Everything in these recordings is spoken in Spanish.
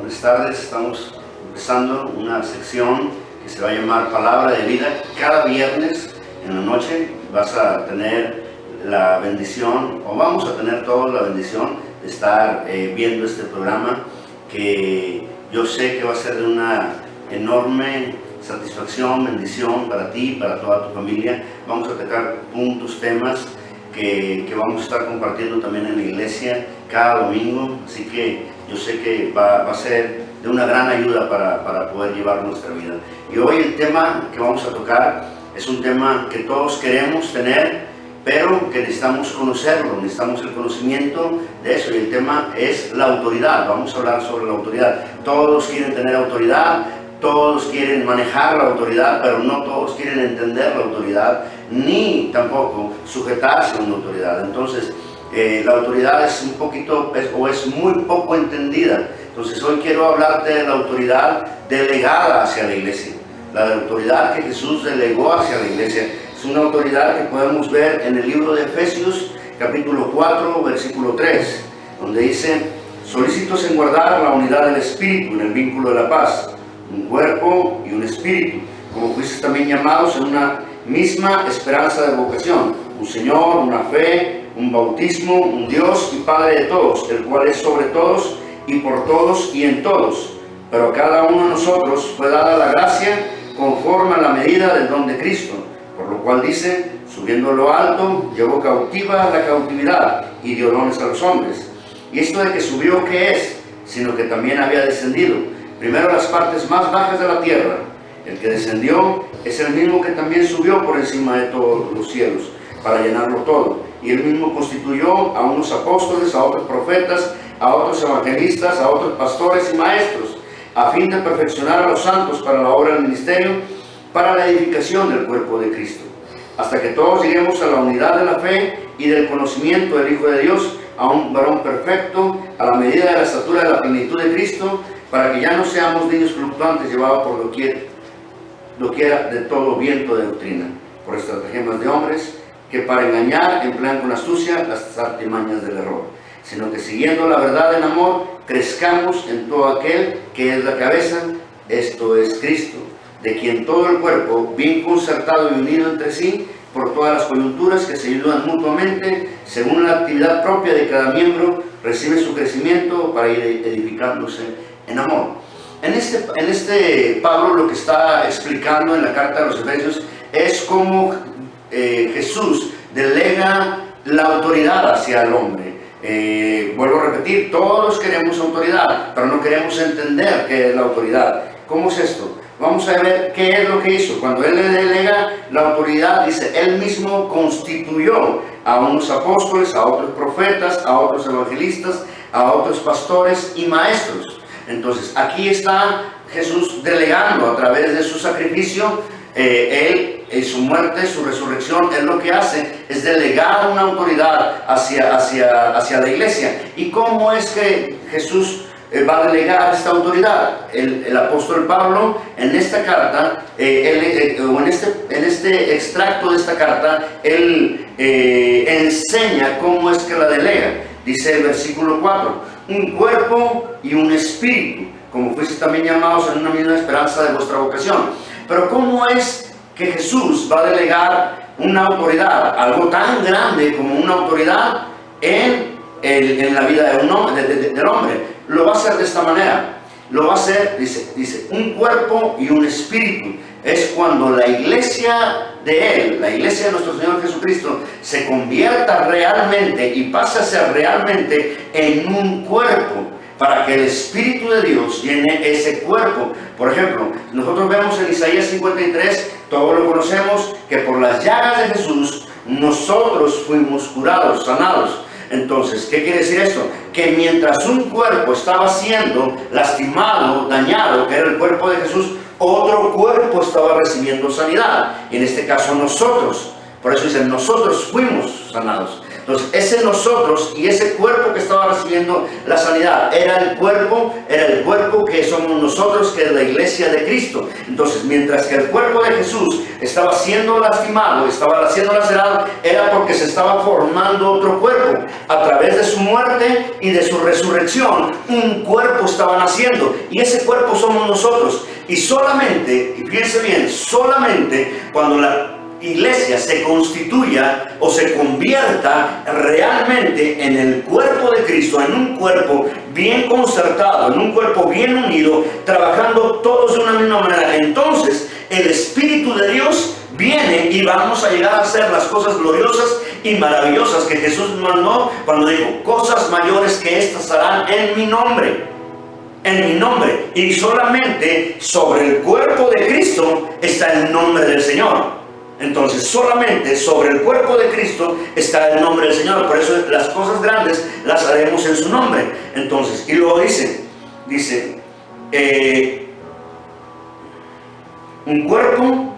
buenas tardes. Estamos empezando una sección que se va a llamar Palabra de Vida. Cada viernes en la noche vas a tener la bendición, o vamos a tener todos la bendición de estar viendo este programa, que yo sé que va a ser de una enorme satisfacción, bendición para ti, para toda tu familia. Vamos a tocar puntos, temas que vamos a estar compartiendo también en la iglesia cada domingo, así que yo sé que va a ser de una gran ayuda para poder llevar nuestra vida. Y hoy el tema que vamos a tocar es un tema que todos queremos tener, pero que necesitamos conocerlo, necesitamos el conocimiento de eso, y el tema es la autoridad. Vamos a hablar sobre la autoridad. Todos quieren tener autoridad, todos quieren manejar la autoridad, pero no todos quieren entender la autoridad, ni tampoco sujetarse a una autoridad. Entonces, la autoridad es un poquito, es muy poco entendida. Entonces, hoy quiero hablarte de la autoridad delegada hacia la iglesia. La autoridad que Jesús delegó hacia la iglesia es una autoridad que podemos ver en el libro de Efesios, capítulo 4, versículo 3, donde dice: solícitos en guardar la unidad del Espíritu en el vínculo de la paz, un cuerpo y un espíritu, como fuisteis también llamados en una misma esperanza de vocación, un Señor, una fe, un bautismo, un Dios y Padre de todos, el cual es sobre todos y por todos y en todos. Pero a cada uno de nosotros fue dada la gracia conforme a la medida del don de Cristo, por lo cual dice: subiendo a lo alto, llevó cautiva la cautividad y dio dones a los hombres. Y esto de que subió, ¿qué es? Sino que también había descendido primero a las partes más bajas de la tierra. El que descendió es el mismo que también subió por encima de todos los cielos, para llenarlo todo. Y él mismo constituyó a unos apóstoles, a otros profetas, a otros evangelistas, a otros pastores y maestros, a fin de perfeccionar a los santos para la obra del ministerio, para la edificación del cuerpo de Cristo, hasta que todos lleguemos a la unidad de la fe y del conocimiento del Hijo de Dios, a un varón perfecto, a la medida de la estatura de la plenitud de Cristo, para que ya no seamos niños fluctuantes llevados por doquiera de todo viento de doctrina, por estratagemas de hombres que para engañar emplean con astucia las artimañas del error, sino que siguiendo la verdad en amor, crezcamos en todo aquel que es la cabeza, esto es Cristo, de quien todo el cuerpo, bien concertado y unido entre sí, por todas las coyunturas que se ayudan mutuamente, según la actividad propia de cada miembro, recibe su crecimiento para ir edificándose en amor. En este Pablo lo que está explicando en la carta de los Efesios es cómo Jesús delega la autoridad hacia el hombre. Vuelvo a repetir, todos queremos autoridad, pero no queremos entender qué es la autoridad. ¿Cómo es esto? Vamos a ver qué es lo que hizo. Cuando él le delega la autoridad, dice, él mismo constituyó a unos apóstoles, a otros profetas, a otros evangelistas, a otros pastores y maestros. Entonces, aquí está Jesús delegando a través de su sacrificio, él, su muerte, su resurrección. Él lo que hace es delegar una autoridad hacia la iglesia. ¿Y cómo es que Jesús va a delegar esta autoridad? El apóstol Pablo, en esta carta, en este extracto de esta carta, él enseña cómo es que la delega. Dice el versículo 4, un cuerpo y un espíritu, como fuisteis también llamados en una misma esperanza de vuestra vocación. Pero ¿cómo es que Jesús va a delegar una autoridad, algo tan grande como una autoridad en la vida del hombre? Lo va a hacer de esta manera. Lo va a hacer, dice, un cuerpo y un espíritu. Es cuando la iglesia de Él, la iglesia de nuestro Señor Jesucristo, se convierta realmente y pase a ser realmente en un cuerpo, para que el Espíritu de Dios llene ese cuerpo. Por ejemplo, nosotros vemos en Isaías 53, todos lo conocemos, que por las llagas de Jesús nosotros fuimos curados, sanados. Entonces, ¿qué quiere decir esto? Que mientras un cuerpo estaba siendo lastimado, dañado, que era el cuerpo de Jesús, otro cuerpo estaba recibiendo sanidad. Y en este caso nosotros, por eso dicen, nosotros fuimos sanados. Entonces, ese nosotros y ese cuerpo que estaba recibiendo la sanidad era el cuerpo que somos nosotros, que es la iglesia de Cristo. Entonces, mientras que el cuerpo de Jesús estaba siendo lastimado, estaba siendo lacerado, era porque se estaba formando otro cuerpo. A través de su muerte y de su resurrección, un cuerpo estaba naciendo, y ese cuerpo somos nosotros. Y solamente, y fíjense bien, solamente cuando la iglesia se constituya o se convierta realmente en el cuerpo de Cristo, en un cuerpo bien concertado, en un cuerpo bien unido, trabajando todos de una misma manera, entonces el Espíritu de Dios viene y vamos a llegar a hacer las cosas gloriosas y maravillosas que Jesús mandó cuando dijo: cosas mayores que estas harán en mi nombre. En mi nombre. Y solamente sobre el cuerpo de Cristo está el nombre del Señor. Entonces solamente sobre el cuerpo de Cristo está el nombre del Señor. Por eso las cosas grandes las haremos en su nombre. Entonces, y luego dice un cuerpo,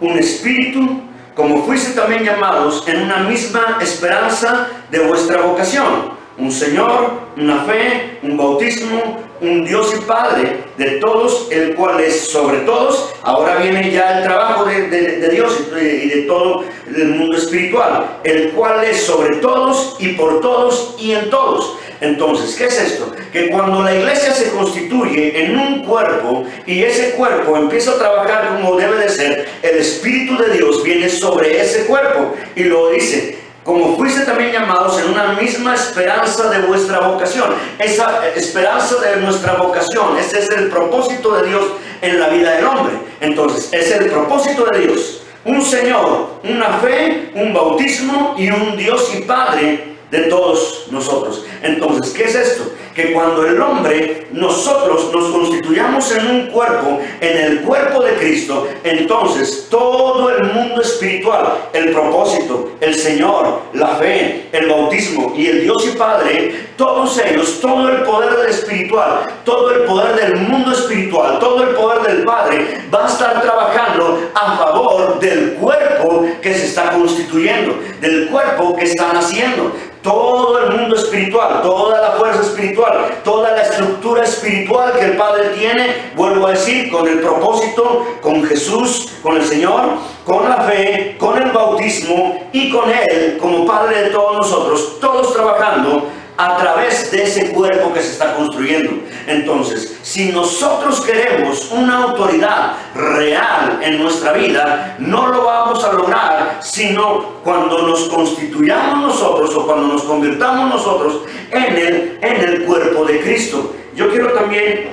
un espíritu, como fuiste también llamados en una misma esperanza de vuestra vocación. Un Señor, una fe, un bautismo, un Dios y Padre de todos, el cual es sobre todos. Ahora viene ya el trabajo de Dios y de todo el mundo espiritual, el cual es sobre todos y por todos y en todos. Entonces, ¿qué es esto? Que cuando la iglesia se constituye en un cuerpo y ese cuerpo empieza a trabajar como debe de ser, el Espíritu de Dios viene sobre ese cuerpo y lo dice: como fuiste también llamados en una misma esperanza de vuestra vocación. Esa esperanza de nuestra vocación, ese es el propósito de Dios en la vida del hombre. Entonces, es el propósito de Dios: un Señor, una fe, un bautismo y un Dios y Padre de todos nosotros. Entonces, ¿qué es esto? Que cuando el hombre, nosotros nos constituyamos en un cuerpo, en el cuerpo de Cristo, entonces todo el mundo espiritual, el propósito, el Señor, la fe, el bautismo y el Dios y Padre, todos ellos, todo el poder del espiritual, todo el poder del mundo espiritual, todo el poder del Padre va a estar trabajando a favor del cuerpo que se está constituyendo, del cuerpo que está naciendo. Todo el mundo espiritual, toda la fuerza espiritual, toda la estructura espiritual que el Padre tiene, vuelvo a decir, con el propósito, con Jesús, con el Señor, con la fe, con el bautismo y con Él como Padre de todos nosotros, todos trabajando a través de ese cuerpo que se está construyendo. Entonces, si nosotros queremos una autoridad real en nuestra vida, no lo vamos a lograr sino cuando nos constituyamos nosotros o cuando nos convirtamos nosotros en el cuerpo de Cristo. Yo quiero también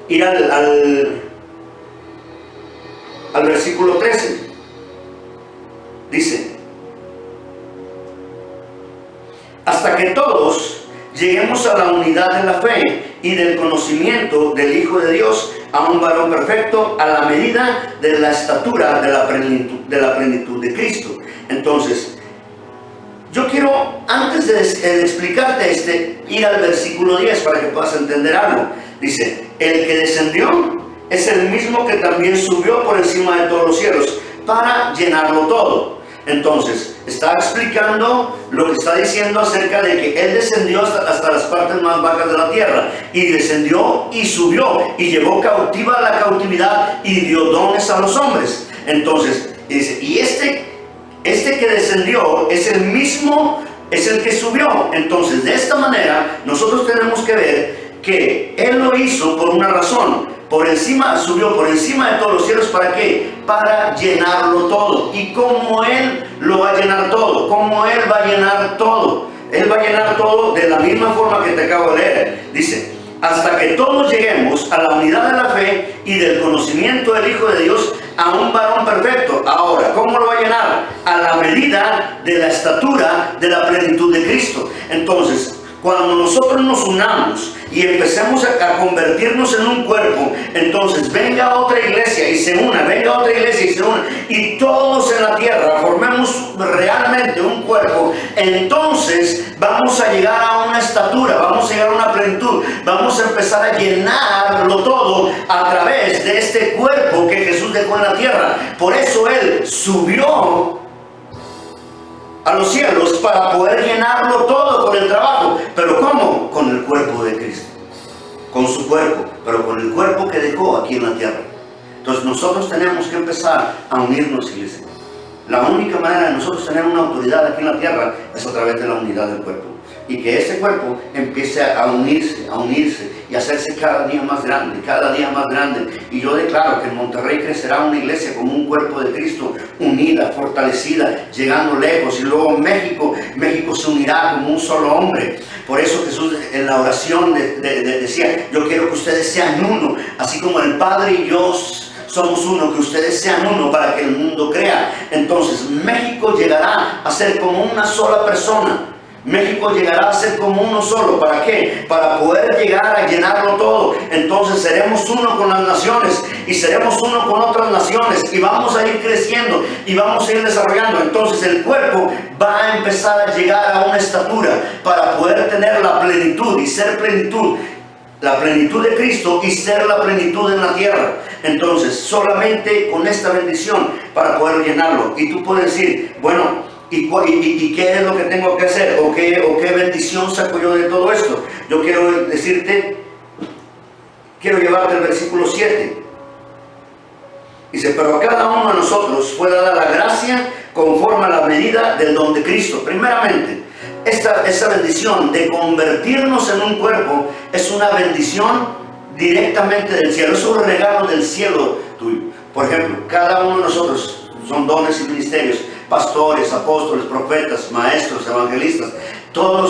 ir al versículo 13. Dice: hasta que todos lleguemos a la unidad de la fe y del conocimiento del Hijo de Dios, a un varón perfecto, a la medida de la estatura de la plenitud de Cristo. Entonces, yo quiero, antes de explicarte ir al versículo 10 para que puedas entender algo. Dice: el que descendió es el mismo que también subió por encima de todos los cielos para llenarlo todo. Entonces, está explicando lo que está diciendo acerca de que Él descendió hasta las partes más bajas de la tierra, y descendió y subió y llevó cautiva la cautividad y dio dones a los hombres. Entonces, dice, y este que descendió es el mismo, es el que subió. Entonces, de esta manera, nosotros tenemos que ver que Él lo hizo por una razón. Subió por encima de todos los cielos. ¿Para qué? Para llenarlo todo. ¿Y cómo Él lo va a llenar todo? ¿Cómo Él va a llenar todo? Él va a llenar todo de la misma forma que te acabo de leer. Dice: hasta que todos lleguemos a la unidad de la fe y del conocimiento del Hijo de Dios, a un varón perfecto. Ahora, ¿cómo lo va a llenar? A la medida de la estatura de la plenitud de Cristo. Entonces, cuando nosotros nos unamos y empecemos a convertirnos en un cuerpo, entonces venga otra iglesia y se una, venga otra iglesia y se una, y todos en la tierra formemos realmente un cuerpo, entonces vamos a llegar a una estatura, vamos a llegar a una plenitud, vamos a empezar a llenarlo todo a través de este cuerpo que Jesús dejó en la tierra. Por eso Él subió a los cielos para poder llenarlo todo con el trabajo. ¿Pero cómo? Con el cuerpo de Cristo. Con su cuerpo, pero con el cuerpo que dejó aquí en la tierra. Entonces nosotros tenemos que empezar a unirnos, iglesia. La única manera de nosotros tener una autoridad aquí en la tierra es a través de la unidad del cuerpo. Y que ese cuerpo empiece a unirse y a hacerse cada día más grande, cada día más grande. Y yo declaro que en Monterrey crecerá una iglesia como un cuerpo de Cristo, unida, fortalecida, llegando lejos. Y luego México se unirá como un solo hombre. Por eso Jesús en la oración decía, yo quiero que ustedes sean uno, así como el Padre y yo somos uno, que ustedes sean uno para que el mundo crea. Entonces México llegará a ser como una sola persona. México llegará a ser como uno solo. ¿Para qué? Para poder llegar a llenarlo todo. Entonces seremos uno con las naciones y seremos uno con otras naciones y vamos a ir creciendo y vamos a ir desarrollando. Entonces el cuerpo va a empezar a llegar a una estatura para poder tener la plenitud y ser plenitud. La plenitud de Cristo y ser la plenitud en la tierra. Entonces solamente con esta bendición para poder llenarlo. Y tú puedes decir, bueno, ¿y qué es lo que tengo que hacer? ¿O qué bendición saco yo de todo esto? Yo quiero decirte, quiero llevarte al versículo 7. Dice, pero a cada uno de nosotros fue dada la gracia conforme a la medida del don de Cristo. Primeramente, esa bendición de convertirnos en un cuerpo es una bendición directamente del cielo. Es un regalo del cielo tuyo. Por ejemplo, cada uno de nosotros son dones y ministerios. Pastores, apóstoles, profetas, maestros, evangelistas,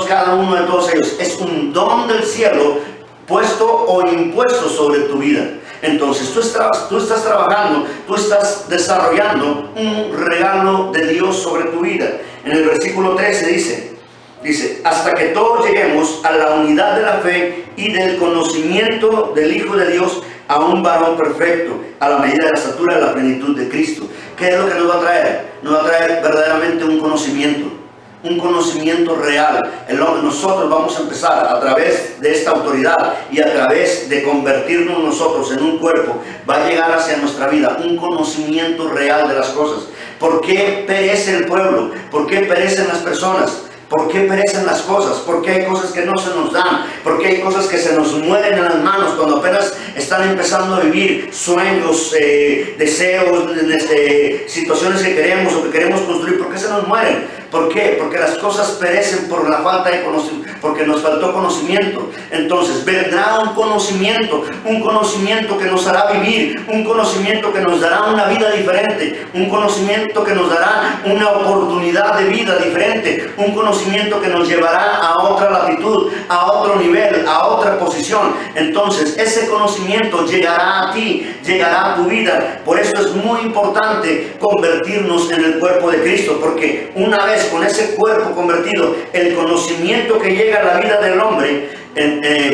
cada uno de todos ellos es un don del cielo puesto o impuesto sobre tu vida. Entonces tú estás trabajando, tú estás desarrollando un regalo de Dios sobre tu vida. En el versículo 13 dice, hasta que todos lleguemos a la unidad de la fe y del conocimiento del Hijo de Dios, a un varón perfecto, a la medida de la estatura de la plenitud de Cristo. ¿Qué es lo que nos va a traer? Nos va a traer verdaderamente un conocimiento real. Nosotros vamos a empezar a través de esta autoridad y a través de convertirnos nosotros en un cuerpo, va a llegar hacia nuestra vida un conocimiento real de las cosas. ¿Por qué perece el pueblo? ¿Por qué perecen las personas? ¿Por qué perecen las cosas? ¿Por qué hay cosas que no se nos dan? ¿Por qué hay cosas que se nos mueren en las manos cuando apenas están empezando a vivir sueños, deseos, situaciones que queremos o que queremos construir? ¿Por qué se nos mueren? ¿Por qué? Porque las cosas perecen por la falta de conocimiento, porque nos faltó conocimiento. Entonces vendrá un conocimiento que nos hará vivir, un conocimiento que nos dará una vida diferente, un conocimiento que nos dará una oportunidad de vida diferente, un conocimiento que nos llevará a otra latitud, a otro nivel, a otra posición. Entonces ese conocimiento llegará a ti, llegará a tu vida. Por eso es muy importante convertirnos en el cuerpo de Cristo, porque una vez con ese cuerpo convertido, el conocimiento que llega a la vida del hombre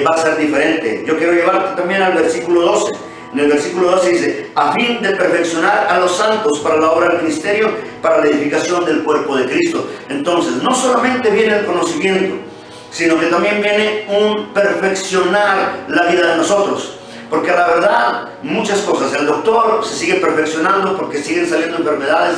va a ser diferente. Yo quiero llevarte también al versículo 12. En el versículo 12 dice, a fin de perfeccionar a los santos para la obra del ministerio, para la edificación del cuerpo de Cristo. Entonces, no solamente viene el conocimiento, sino que también viene un perfeccionar la vida de nosotros. Porque la verdad, muchas cosas, el doctor se sigue perfeccionando porque siguen saliendo enfermedades.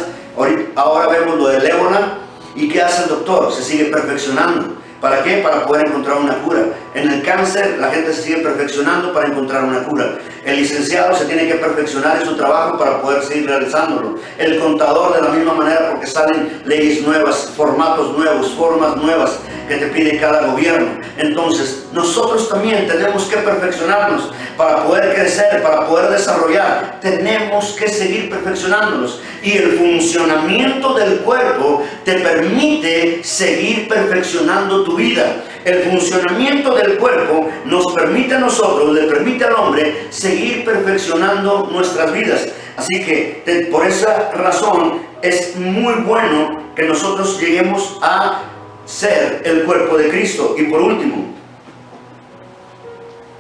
Ahora vemos lo del ébola. ¿Y qué hace el doctor? Se sigue perfeccionando. ¿Para qué? Para poder encontrar una cura. En el cáncer, la gente se sigue perfeccionando para encontrar una cura. El licenciado se tiene que perfeccionar en su trabajo para poder seguir realizándolo. El contador de la misma manera, porque salen leyes nuevas, formatos nuevos, formas nuevas que te pide cada gobierno. Entonces, nosotros también tenemos que perfeccionarnos para poder crecer, para poder desarrollar. Tenemos que seguir perfeccionándonos. Y el funcionamiento del cuerpo te permite seguir perfeccionando tu vida. El funcionamiento del cuerpo nos permite a nosotros, le permite al hombre seguir perfeccionando nuestras vidas. Así que por esa razón es muy bueno que nosotros lleguemos a ser el cuerpo de Cristo. Y por último,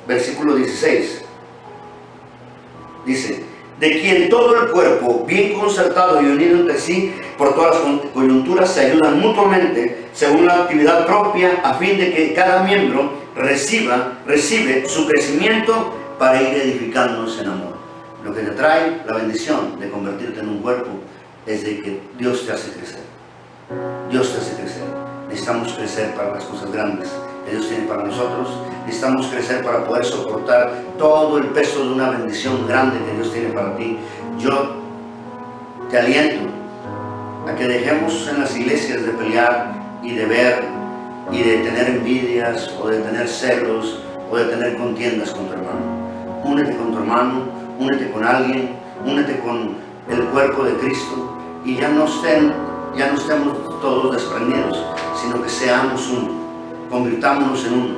versículo 16, dice, de quien todo el cuerpo, bien concertado y unido entre sí, por todas las coyunturas, se ayudan mutuamente, según la actividad propia, a fin de que cada miembro recibe su crecimiento para ir edificándonos en amor. Lo que te trae la bendición de convertirte en un cuerpo es de que Dios te hace crecer. Dios te hace crecer. Necesitamos crecer para las cosas grandes que Dios tiene para nosotros. Necesitamos crecer para poder soportar todo el peso de una bendición grande que Dios tiene para ti. Yo te aliento a que dejemos en las iglesias de pelear y de ver y de tener envidias o de tener celos o de tener contiendas con tu hermano. Únete con tu hermano, únete con alguien, únete con el cuerpo de Cristo y ya no estemos todos desprendidos, sino que seamos uno, convirtámonos en uno.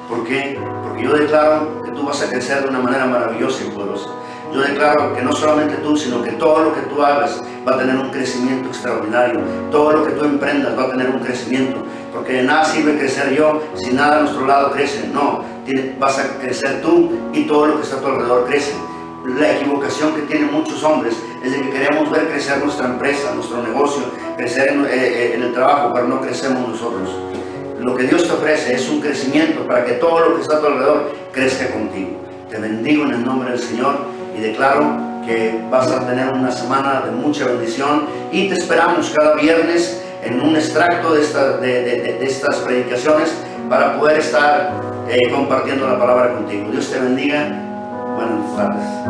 ¿Por qué? Porque yo declaro que tú vas a crecer de una manera maravillosa y poderosa. Yo declaro que no solamente tú, sino que todo lo que tú hagas va a tener un crecimiento extraordinario. Todo lo que tú emprendas va a tener un crecimiento. Porque de nada sirve crecer yo si nada a nuestro lado crece. No, vas a crecer tú y todo lo que está a tu alrededor crece. La equivocación que tienen muchos hombres es de que queremos ver crecer nuestra empresa, nuestro negocio, crecer en el trabajo, pero no crecemos nosotros. Lo que Dios te ofrece es un crecimiento para que todo lo que está a tu alrededor crezca contigo. Te bendigo en el nombre del Señor y declaro que vas a tener una semana de mucha bendición y te esperamos cada viernes en un extracto de estas predicaciones para poder estar compartiendo la palabra contigo. Dios te bendiga. Buenas tardes.